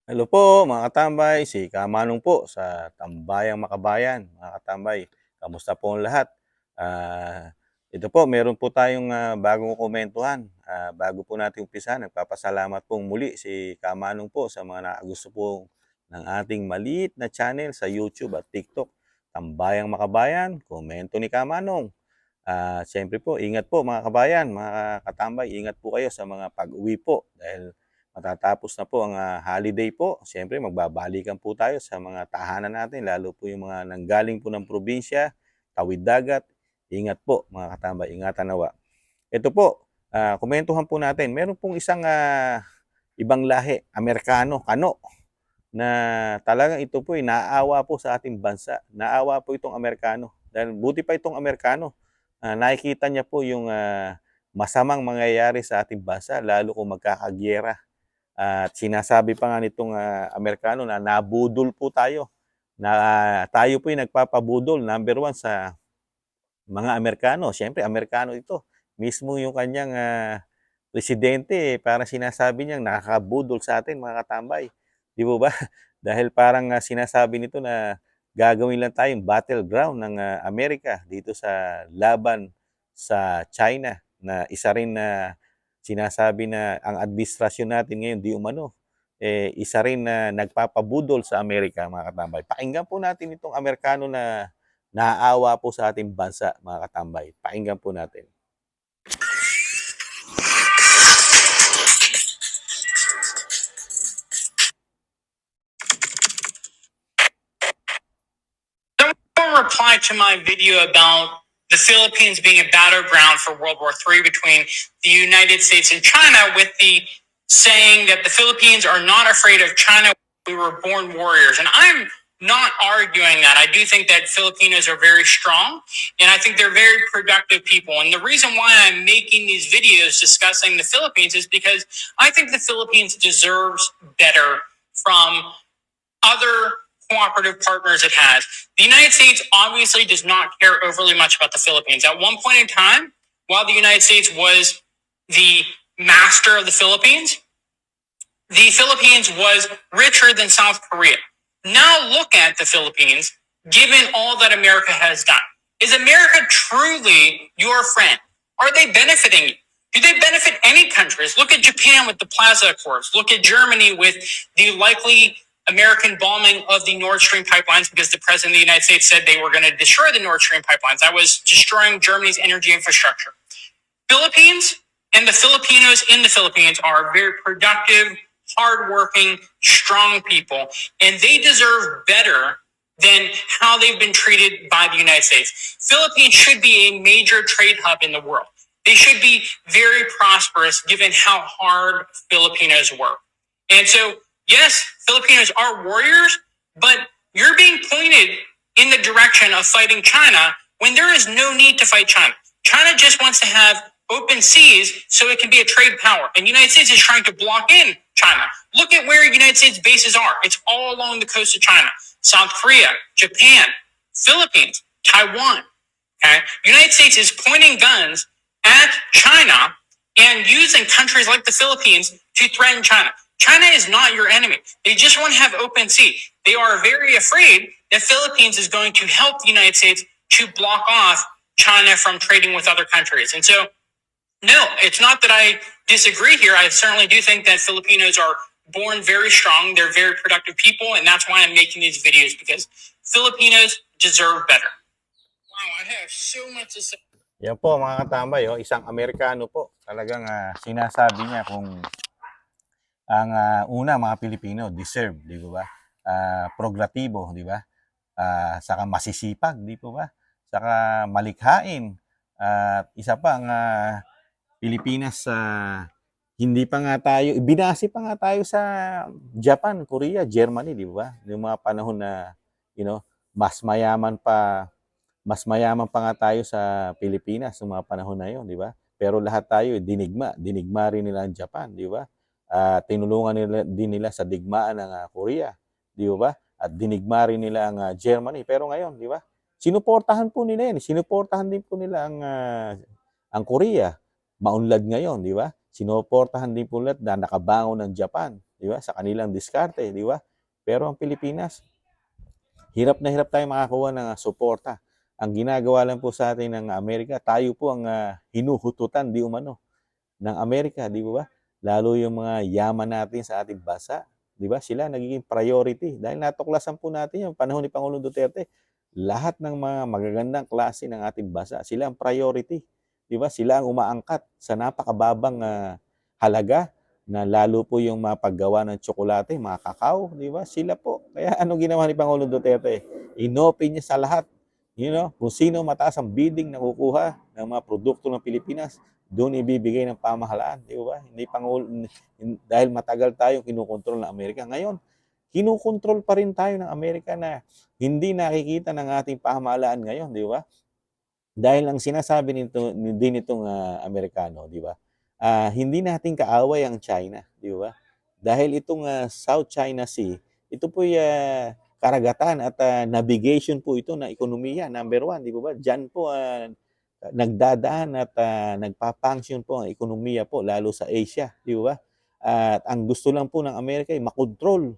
Hello po mga katambay, si Kamanong po sa Tambayang Makabayan. Mga katambay, kamusta po ang lahat? Ito po, meron po tayong bagong komentuhan. Bago po natin umpisa, nagpapasalamat pong muli si Kamanong po sa mga nakagusto po ng ating maliit na channel sa YouTube at TikTok. Tambayang Makabayan, komento ni Kamanong. Siyempre po, ingat po mga kabayan, mga katambay, ingat po kayo sa mga pag-uwi po dahil matatapos na po ang holiday po. Siyempre, magbabalikan po tayo sa mga tahanan natin, lalo po yung mga nanggaling po ng probinsya, tawid dagat. Ingat po mga katambay, ingatan nawa. Ito po, komentuhan po natin. Meron pong isang ibang lahi, Amerikano, Kano, na talagang ito po ay naaawa po sa ating bansa. Naawa po itong Amerikano. Dahil buti pa itong Amerikano, nakikita niya po yung masamang mangyayari sa ating bansa, lalo kung magkakagyera. At sinasabi pa nga nitong Amerikano na nabudol po tayo. Na tayo po yung nagpapabudol, number one sa mga Amerikano. Siyempre, Amerikano ito. Mismo yung kanyang presidente, parang sinasabi niyang nakakabudol sa atin, mga katambay. Di po ba? Dahil parang sinasabi nito na gagawin lang tayong battleground ng Amerika dito sa laban sa China na isa rin na sinasabi na ang administrasyon natin ngayon di umano isa rin na nagpapabudol sa Amerika, mga katambay. Pakinggan po natin itong Amerikano na naaawa po sa ating bansa, mga katambay. Pakinggan po natin. Don't reply to my video about the Philippines being a battleground for World War III between the United States and China with the saying that the Philippines are not afraid of China. We were born warriors. And I'm not arguing that. I do think that Filipinos are very strong and I think they're very productive people. And the reason why I'm making these videos discussing the Philippines is because I think the Philippines deserves better from other cooperative partners it has. The United States obviously does not care overly much about the Philippines. At one point in time, while the United States was the master of the Philippines was richer than South Korea. Now look at the Philippines, given all that America has done. Is America truly your friend? Are they benefiting you? Do they benefit any countries? Look at Japan with the Plaza Accords. Look at Germany with the likely American bombing of the Nord Stream pipelines because the president of the United States said they were going to destroy the Nord Stream pipelines. That was destroying Germany's energy infrastructure. Philippines and the Filipinos in the Philippines are very productive, hardworking, strong people, and they deserve better than how they've been treated by the United States. Philippines should be a major trade hub in the world. They should be very prosperous given how hard Filipinos work. And so, yes, Filipinos are warriors, but you're being pointed in the direction of fighting China when there is no need to fight China. China just wants to have open seas so it can be a trade power. And the United States is trying to block in China. Look at where United States bases are. It's all along the coast of China. South Korea, Japan, Philippines, Taiwan. Okay? United States is pointing guns at China and using countries like the Philippines to threaten China. China is not your enemy. They just want to have open sea. They are very afraid that Philippines is going to help the United States to block off China from trading with other countries. And so, no, it's not that I disagree here. I certainly do think that Filipinos are born very strong. They're very productive people. And that's why I'm making these videos, because Filipinos deserve better. Wow, I have so much to say. Yan po mga katambay, isang Amerikano po. Talagang sinasabi niya kung ang una mga Pilipino deserve, di ba? Progratibo, di ba? Saka masisipag, di po ba? Saka malikhain. At isa pa ang Pilipinas hindi pa nga tayo, binasi pa nga tayo sa Japan, Korea, Germany, di ba? Yung mga panahon na, mas mayaman pa nga tayo sa Pilipinas sa mga panahon na yon, di ba? Pero lahat tayo dinigma rin nila ang Japan, di ba? Tinulungan nila sa digmaan ng Korea, di ba? At dinigma rin nila ang Germany. Pero ngayon, di ba? Sinuportahan po nila yan. Sinuportahan din po nila ang Korea. Maunlad ngayon, di ba? Sinuportahan din po nila na nakabangon ng Japan, di ba? Sa kanilang diskarte, di ba? Pero ang Pilipinas, hirap na hirap tayong makakuha ng suporta. Ang ginagawa lang po sa atin ng Amerika, tayo po ang hinuhututan di umano ng Amerika, di ba? Lalo yung mga yaman natin sa ating bansa, di ba? Sila nagiging priority dahil natuklasan po natin yung panahon ni Pangulong Duterte. Lahat ng mga magagandang klase ng ating bansa, sila ang priority, di ba? Sila ang umaangkat sa napakababang halaga na lalo po yung mapaggawa ng tsokolate, mga kakao, di ba? Sila po. Kaya ano ginawa ni Pangulong Duterte? Inopen niya sa lahat. Kung sino mataas ang bidding na kukuha ng mga produkto ng Pilipinas, doon ibibigay ng pamahalaan, di ba? Dahil matagal tayong kinukontrol ng Amerika. Ngayon, kinukontrol pa rin tayo ng Amerika na hindi nakikita ng ating pamahalaan ngayon, di ba? Dahil ang sinasabi din itong Amerikano, di ba? Hindi natin kaaway ang China, di ba? Dahil itong South China Sea, ito po karagatan at navigation po ito na ekonomiya, number one, di ba? Diyan po nagdadaan at nagpa-function po ang ekonomiya po, lalo sa Asia, di ba? At ang gusto lang po ng Amerika ay makontrol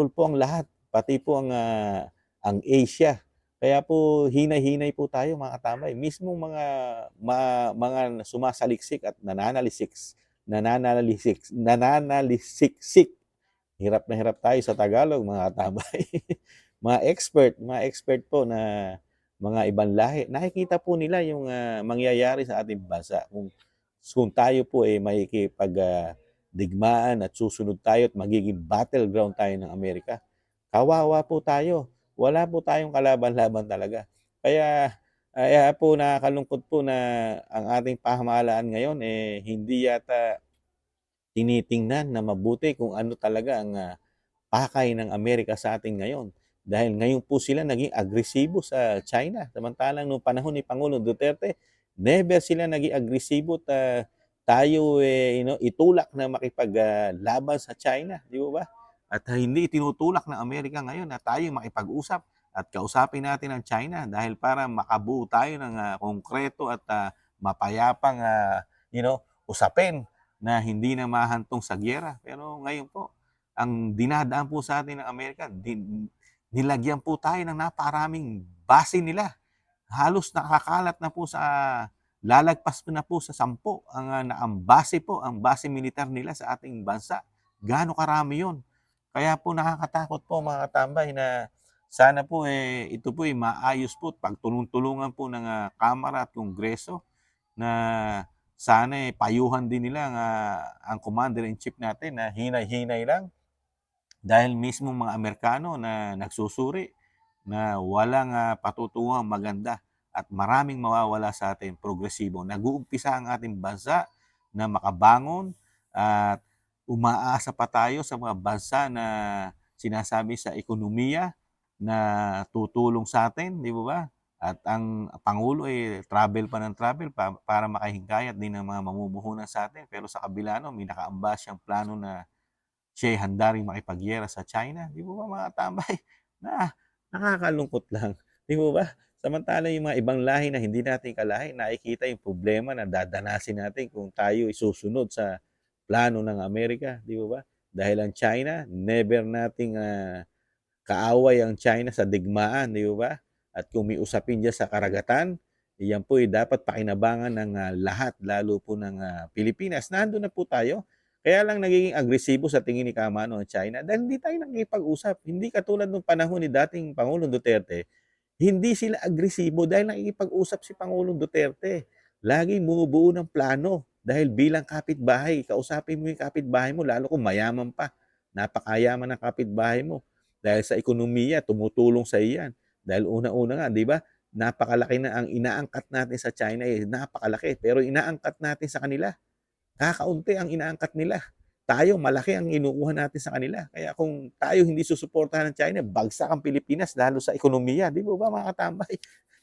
po ang lahat, pati po ang Asia. Kaya po hinay-hinay po tayo mga katambay. Mismo mga sumasaliksik at nananalisiksik. Hirap na hirap tayo sa Tagalog mga katambay. mga expert po na mga ibang lahi. Nakikita po nila yung mangyayari sa ating bansa. Kung tayo po ay digmaan at susunod tayo at magiging battleground tayo ng Amerika, kawawa po tayo. Wala po tayong kalaban-laban talaga. Kaya po nakakalungkot po na ang ating pamahalaan ngayon hindi yata tinitingnan na mabuti kung ano talaga ang pakay ng Amerika sa atin ngayon. Dahil ngayon po sila naging agresibo sa China. Samantalang noong panahon ni Pangulong Duterte, never sila naging agresibo at tayo itulak na makipaglaban sa China, di ba? At hindi tinutulak ng Amerika ngayon na tayo makipag-usap at kausapin natin ang China dahil para makabuo tayo ng konkreto at mapayapang usapin na hindi na mahantong sa giyera. Pero ngayon po, ang dinadaan po sa atin ng Amerika, nilagyan po tayo ng naparaming base nila. Halos nakakalat na po lalagpas na po sa 10 ang base militar nila sa ating bansa. Gaano karami yon? Kaya po nakakatakot po mga katambay na sana po ito po maayos po at pagtulong-tulungan po ng Kamara at Kongreso na sana payuhan din nila ang Commander-in-Chief natin na hinay-hinay lang dahil mismo mga Amerikano na nagsusuri na walang patutunguhang maganda at maraming mawawala sa atin progresibo. Nag-uumpisa ang ating bansa na makabangon at umaasa pa tayo sa mga bansa na sinasabi sa ekonomiya na tutulong sa atin, di ba? At ang Pangulo travel pa ng travel para makahingayat din ng mga mamumuhunan sa atin. Pero sa kabila may nakaambas siyang plano na siya handa rin makipagyera sa China. Di ba mga tambay? Nakakalungkot lang. Di ba? Samantala yung mga ibang lahi na hindi natin kalahi, nakikita yung problema na dadanasin natin kung tayo isusunod sa plano ng Amerika. Di ba? Dahil ang China, never nating kaaway ang China sa digmaan, di ba? At kung may usapin dyan sa karagatan, yan po dapat pakinabangan ng lahat, lalo po ng Pilipinas. Nandun na po tayo. Kaya lang nagiging agresibo sa tingin ni Kamano ang China dahil hindi tayo nakikipag-usap. Hindi katulad ng panahon ni dating Pangulong Duterte, hindi sila agresibo dahil nakikipag-usap si Pangulong Duterte. Laging bumubuo ng plano dahil bilang kapitbahay, kausapin mo yung kapitbahay mo lalo kung mayaman pa. Napakayaman ng kapitbahay mo. Dahil sa ekonomiya, tumutulong sa iyan. Dahil una-una nga, di ba, napakalaki na ang inaangkat natin sa China napakalaki. Pero inaangkat natin sa kanila, kakaunti ang inaangkat nila. Tayo, malaki ang inukuha natin sa kanila. Kaya kung tayo hindi susuportahan ng China, bagsak ang Pilipinas, lalo sa ekonomiya. Di ba mga katambay?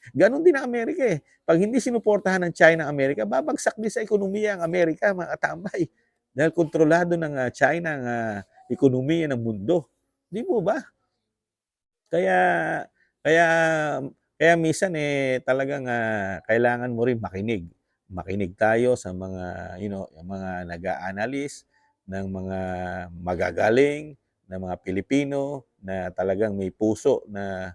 Ganon din ang Amerika Pag hindi sinuportahan ng China ang Amerika, babagsak din sa ekonomiya ang Amerika, mga katambay. Dahil kontrolado ng China ang ekonomiya ng mundo. Di mo ba? Kaya kaya kaya minsan talagang kailangan mo rin makinig. Makinig tayo sa mga yung mga nag-a-analyst ng mga magagaling na mga Pilipino na talagang may puso na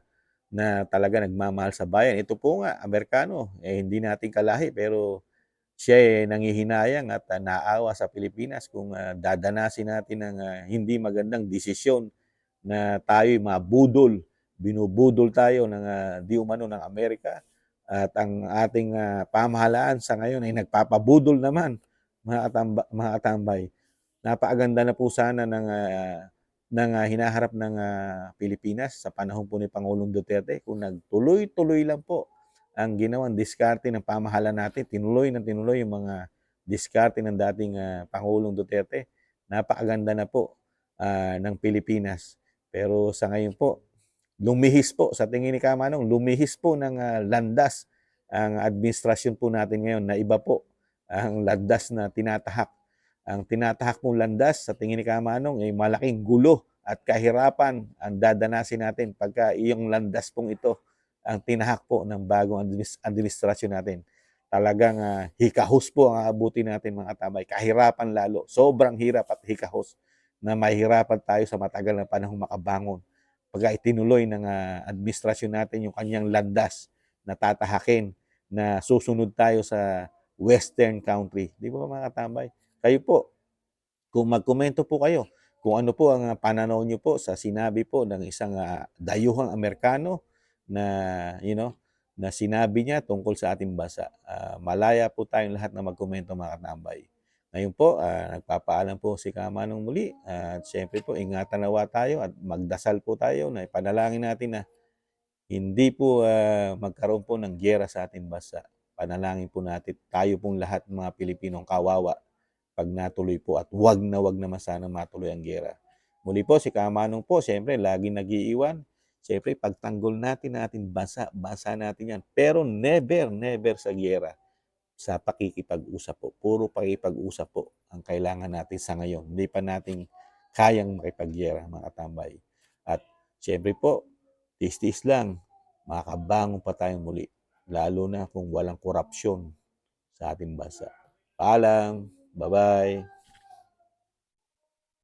talaga nagmamahal sa bayan. Ito po nga, Amerikano, hindi natin kalahi pero siya nanghihinayang at naawa sa Pilipinas kung dadanasin natin ng hindi magandang desisyon na tayo'y mabudol, binubudol tayo ng di umano ng Amerika at ang ating pamahalaan sa ngayon ay nagpapabudol naman, mga katambay. Napakaganda na po sana ng hinaharap ng Pilipinas sa panahon po ni Pangulong Duterte kung nagtuloy-tuloy lang po ang ginawang diskarte ng pamahalaan natin. Tinuloy ng tinuloy yung mga diskarte ng dating Pangulong Duterte. Napakaganda na po ng Pilipinas. Pero sa ngayon po, lumihis po, sa tingin ni Kamanong, lumihis po ng landas ang administrasyon po natin ngayon na iba po ang landas na tinatahak. Ang tinatahak mong landas sa tingin ni Kamanong ay malaking gulo at kahirapan ang dadanasin natin pagka iyong landas pong ito ang tinahak po ng bagong administrasyon natin. Talagang hikahos po ang aabuti natin mga katabay. Kahirapan lalo. Sobrang hirap at hikahos na mahirapan tayo sa matagal na panahong makabangon. Pagka itinuloy ng administrasyon natin yung kanyang landas na tatahakin na susunod tayo sa Western country. Di ba mga katambay? Kayo po, kung magkomento po kayo, kung ano po ang pananaw nyo po sa sinabi po ng isang dayuhang Amerikano na, na sinabi niya tungkol sa ating bansa. Malaya po tayong lahat na magkomento mga katambay. Ngayon po, nagpapaalam po si Kamanong muli. At syempre po, ingatan nawa tayo at magdasal po tayo na ipanalangin natin na hindi po magkaroon po ng giyera sa ating bansa. Panalangin po natin tayo pong lahat mga Pilipinong kawawa pag natuloy po at wag naman sana matuloy ang giyera. Muli po, si Kamanong po, siyempre, lagi nag-iiwan. Siyempre, pagtanggol natin bansa natin yan. Pero never sa giyera. Sa pakikipag-usap po. Puro pakikipag-usap po ang kailangan natin sa ngayon. Hindi pa natin kayang makipaggiyera, mga katambay. At siyempre po, tis-tis lang, makabangon pa tayong muli. Lalo na kung walang korupsyon sa ating bansa. Paalam. Bye-bye.